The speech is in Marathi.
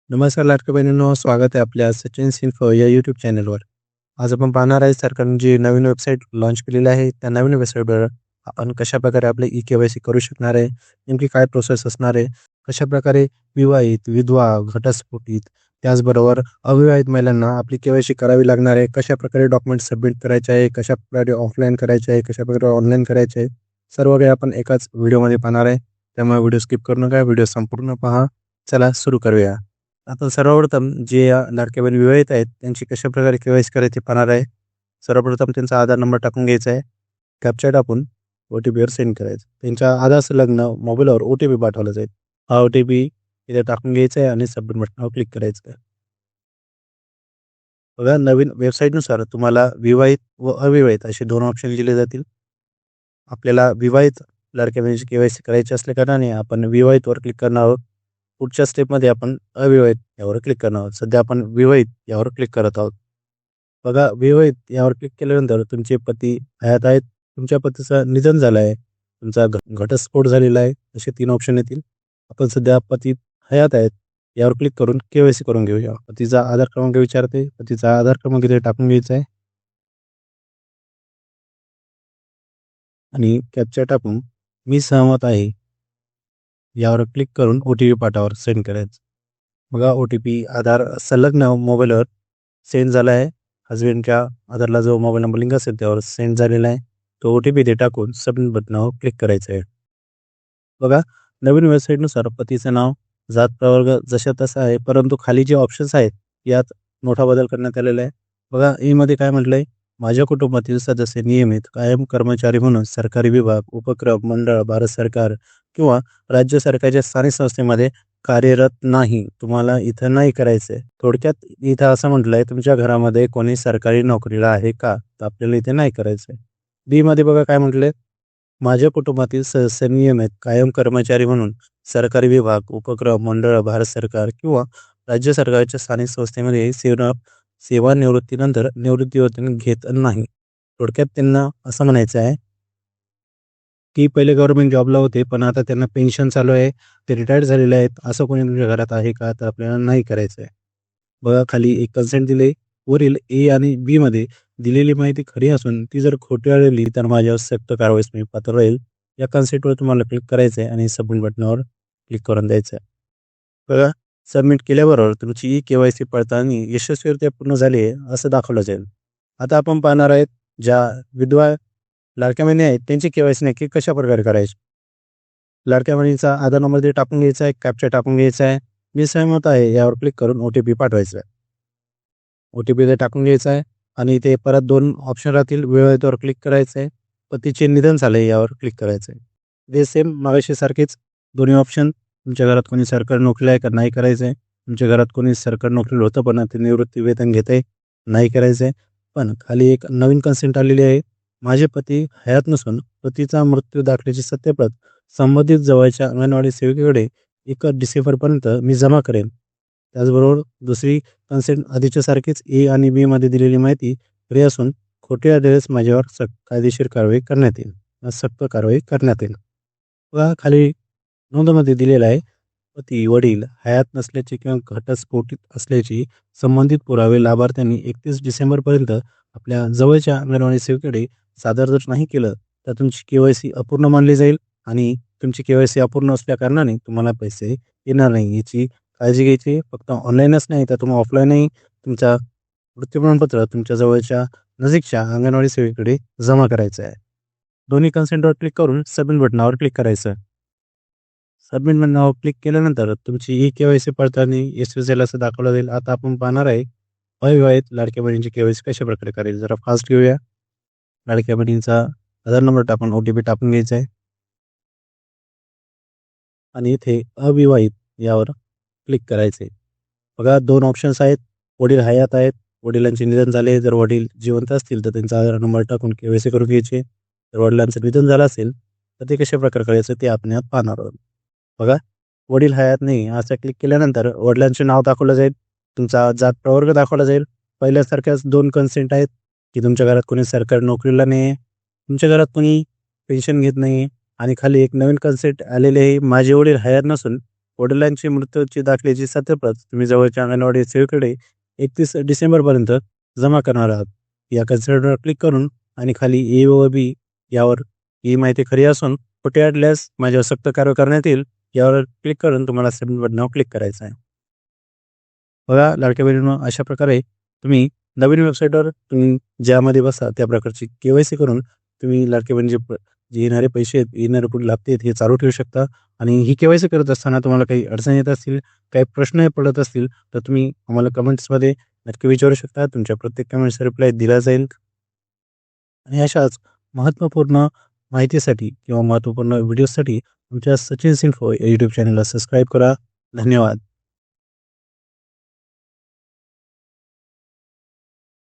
नमस्कार लाडक्या बहिणींनो, स्वागत आहे आपल्या सचिन इन्फो या यूट्यूब चॅनलवर. आज आपण पाहणार आहे सरकारने जी नवीन वेबसाईट लॉन्च केलेली आहे, त्या नवीन वेबसाईटवर आपण कशाप्रकारे आपले ई-के-वाय-सी करू शकणार आहे, नेमकी काय प्रोसेस असणार आहे, कशाप्रकारे विवाहित, विधवा, घटस्फोटित, त्याचबरोबर अविवाहित महिलांना आपली के-वाय-सी करावी लागणार आहे, कशाप्रकारे डॉक्युमेंट सबमिट करायचे आहे, कशाप्रकारे ऑफलाईन करायचे आहे, कशाप्रकारे ऑनलाईन करायचे आहे, सर्व काही आपण एकाच व्हिडिओमध्ये पाहणार आहे. त्यामुळे व्हिडिओ स्किप करू नका, व्हिडिओ संपूर्ण पहा. चला सुरू करूया. आता सर्वप्रथम जे लाडक्या बहीण विवाहित आहेत, त्यांची कशाप्रकारे के-वाय-सी करायची पाहणार आहे. सर्वप्रथम त्यांचा आधार नंबर टाकून घ्यायचा आहे. कॅप्चा टाकून ओ-टी-पीवर सेंड करायचं. त्यांच्या आधार संलग्न मोबाईलवर ओ-टी-पी पाठवला जाईल. हा ओ-टी-पी इथे टाकून घ्यायचा आहे आणि सबमिट बटनावर क्लिक करायचं आहे. बघा, नवीन वेबसाईटनुसार तुम्हाला विवाहित व अविवाहित असे 2 ऑप्शन दिले जातील. आपल्याला विवाहित लाडक्या बहिणीची के-वाय-सी करायची असल्याकारणाने आपण विवाहितवर क्लिक करणार आहोत. पुढच्या स्टेपमध्ये आपण अविवाहित यावर क्लिक करणार आहोत. सध्या आपण विवाहित यावर क्लिक करत आहोत. बघा, विवाहित यावर क्लिक केल्यानंतर तुमचे पती हयात आहेत, तुमच्या पतीचं निधन झालं आहे, तुमचा घटस्फोट झालेला आहे, असे 3 ऑप्शन येतील. आपण सध्या पती हयात आहेत यावर क्लिक करून के-वाय-सी करून घेऊया. पतीचा आधार क्रमांक विचारते, पतीचा आधार क्रमांक इथे टाकून घ्यायचा आहे आणि कॅप्चा टाकून मी सहमत आहे यावर क्लिक करून ओ-टी-पी पाठावर सेंड करायचं. बघा, ओ-टी-पी आधार संलग्न मोबाईलवर सेंड झाला आहे. हजबंडच्या आधारला जो मोबाईल नंबर लिंक असेल त्यावर सेंड झालेला आहे. तो ओ-टी-पी इथे टाकून सबमिट बटनावर क्लिक करायचं आहे. बघा, नवीन वेबसाईटनुसार पतीचं नाव, जात प्रवर्ग जशा तसा आहे, परंतु खाली जे ऑप्शन्स आहेत यात मोठा बदल करण्यात आलेला आहे. बघा, मध्ये काय म्हटलंय, माझ्या कुटुंबातील सदस्य नियमित कायम कर्मचारी म्हणून सरकारी विभाग, उपक्रम, मंडळ, भारत सरकार किंवा राज्य सरकारच्या स्थानिक संस्थेमध्ये कार्यरत नाही. तुम्हाला इथं नाही करायचंय. थोडक्यात इथं असं म्हटलंय, तुमच्या घरामध्ये कोणी सरकारी नोकरीला आहे का? तर आपल्याला इथे नाही करायचंय. मध्ये बघा काय म्हटलंय, माझ्या कुटुंबातील सदस्य नियमित कायम कर्मचारी म्हणून सरकारी विभाग, उपक्रम, मंडळ, भारत सरकार किंवा राज्य सरकारच्या स्थानिक संस्थेमध्ये सेवानिवृत्तीनंतर निवृत्तीवेतन घेत नाही. थोडक्यात त्यांना असं म्हणायचं आहे की पहिले गव्हर्नमेंट जॉबला होते, पण आता त्यांना पेन्शन चालू आहे, ते रिटायर्ड झालेले आहेत. असं कोणी तुमच्या घरात आहे का? तर आपल्याला नाही करायचं आहे. बघा, खाली एक कन्सेंट दिले. वरील ए आणि बी मध्ये दिलेली माहिती खरी असून ती जर खोटी आढळली तर माझ्यावर सक्त कारवाईस मी पात्र राहील. या कन्सेंटवर तुम्हाला क्लिक करायचं आहे आणि सबमिट बटनावर क्लिक करून द्यायचं आहे. बघा, सबमिट केल्याबरोबर तुमची ई-के-वाय-सी पडताळणी यशस्वीरित्या पूर्ण झाली आहे असं दाखवलं जाईल. आता आपण पाहणार आहेत, ज्या विधवा लाडक्या बहिणी आहेत त्यांची के-वाय-सी नक्की कशाप्रकारे करायची. लाडक्या बहिणीचा आधार नंबर ते टाकून घ्यायचा आहे, कॅप्चा टाकून घ्यायचा आहे, मी सहमत आहे यावर क्लिक करून ओ-टी-पी पाठवायचा आहे. ओ-टी-पी ते टाकून घ्यायचा आहे आणि इथे परत 2 ऑप्शन राहतील. विवाहितवर क्लिक करायचं आहे, पतीचे निधन झाले यावर क्लिक करायचं आहे. ते सेम मागाशी सारखेच दोन्ही ऑप्शन. तुमच्या घरात कोणी सरकारी नोकरीला आहे का? नाही करायचं आहे. तुमच्या घरात कोणी सरकारी नोकरीला होतं पण ते निवृत्ती वेतन घेत आहे, नाही करायचं आहे. पण खाली एक नवीन कन्सेंट आलेली आहे, माझे पती हयात नसून पतीचा मृत्यू दाखल्याची सत्यप्रत संबंधित जवळच्या अंगणवाडी सेविकेकडे 1 डिसेंबरपर्यंत मी जमा करेन. त्याचबरोबर दुसरी कन्सेंट आधीच्या सारखीच ए आणि बी मध्ये दिलेली माहिती खरी असून खोटी आढळल्यास माझ्यावर कायदेशीर कारवाई करण्यात येईल, सक्त कारवाई करण्यात येईल. बघा, खाली नोंदमध्ये दिलेलं आहे, पती वडील हयात नसल्याचे किंवा घटस्फोटित असल्याची संबंधित पुरावे लाभार्थ्यांनी 31 डिसेंबरपर्यंत आपल्या जवळच्या अंगणवाडी सेवेकडे सादर जर नाही केलं तर तुमची के-वाय-सी अपूर्ण मानली जाईल आणि तुमची के-वाय-सी अपूर्ण असल्या कारणाने तुम्हाला पैसे येणार नाही. याची काळजी घ्यायची. फक्त ऑनलाईनच नाही तर तुम्ही ऑफलाईनही तुमचा मृत्यू प्रमाणपत्र तुमच्या जवळच्या नजीकच्या अंगणवाडी सेवेकडे जमा करायचं आहे. दोन्ही कन्सेंटवर क्लिक करून सबमिट बटनावर क्लिक करायचं. सबमिट बटनावर क्लिक केल्यानंतर तुमची ई-के-वाय-सी पडताळणी यशस्वी झाली असं दाखवलं जाईल. आता आपण पाहणार आहे अविवाहित लाडक्या बहिणीची के-वाय-सी कशाप्रकारे करेल. जरा फास्ट घेऊया. लाडक्या बहिणीचा आधार नंबर टाकून ओ-टी-पी टाकून घ्यायचा आहे आणि इथे अविवाहित यावर क्लिक करायचे. बघा, 2 ऑप्शन्स आहेत. वडील हयात आहेत, वडिलांचे निधन झाले. जर वडील जिवंत असतील तर त्यांचा आधार नंबर टाकून के-वाय-सी करून घ्यायचे. जर वडिलांचं निधन झालं असेल तर ते कशाप्रकारे करायचं ते आपण यात पाहणार आहोत. बघा, वडील हयात नाही असं क्लिक केल्यानंतर वडिलांचे नाव दाखवलं जाईल, तुमचा जात प्रवर्ग दाखवला जाईल. पहिल्यासारख्याच 2 कन्सेंट आहेत की तुमच्या घरात कोणी सरकारी नोकरीला नाही आहे, तुमच्या घरात कोणी पेन्शन घेत नाही आणि खाली एक नवीन कन्सेंट आलेले आहे, माझे वडील हयात नसून वडिलांची मृत्यूची दाखल्याची सत्यप्रत तुम्ही जवळच्या अंगणवाडी सेवेकडे 31 डिसेंबरपर्यंत जमा करणार आहात. या कन्सिडरवर क्लिक करून आणि खाली ए व बी यावर ही माहिती खरी असून खोटे आढळल्यास माझ्यावर सक्त कारवाई करण्यात येईल यावर क्लिक करून तुम्हाला सबमिट बटनावर क्लिक करायचं आहे. बघा लाडक्या बहिणींनो, अशा प्रकारे तुम्ही नवीन वेबसाईटवर तुम्ही ज्यामध्ये बसा त्या प्रकारची KYC करून तुम्ही लाडक्या बहिणीचे जे येणारे पैसे आहेत, येणारे पुढे लाभ आहेत हे चालू ठेवू शकता. आणि ही KYC करत असताना तुम्हाला काही अडचणी येत असतील, काही प्रश्न पडत असतील तर तुम्ही आम्हाला कमेंट्समध्ये नक्की विचारू शकता. तुमच्या प्रत्येक कमेंट्सचा रिप्लाय दिला जाईल. आणि अशाच महत्त्वपूर्ण माहितीसाठी किंवा महत्त्वपूर्ण व्हिडिओसाठी आमच्या सचिन इन्फो या यूट्यूब चॅनलला सबस्क्राईब करा. धन्यवाद.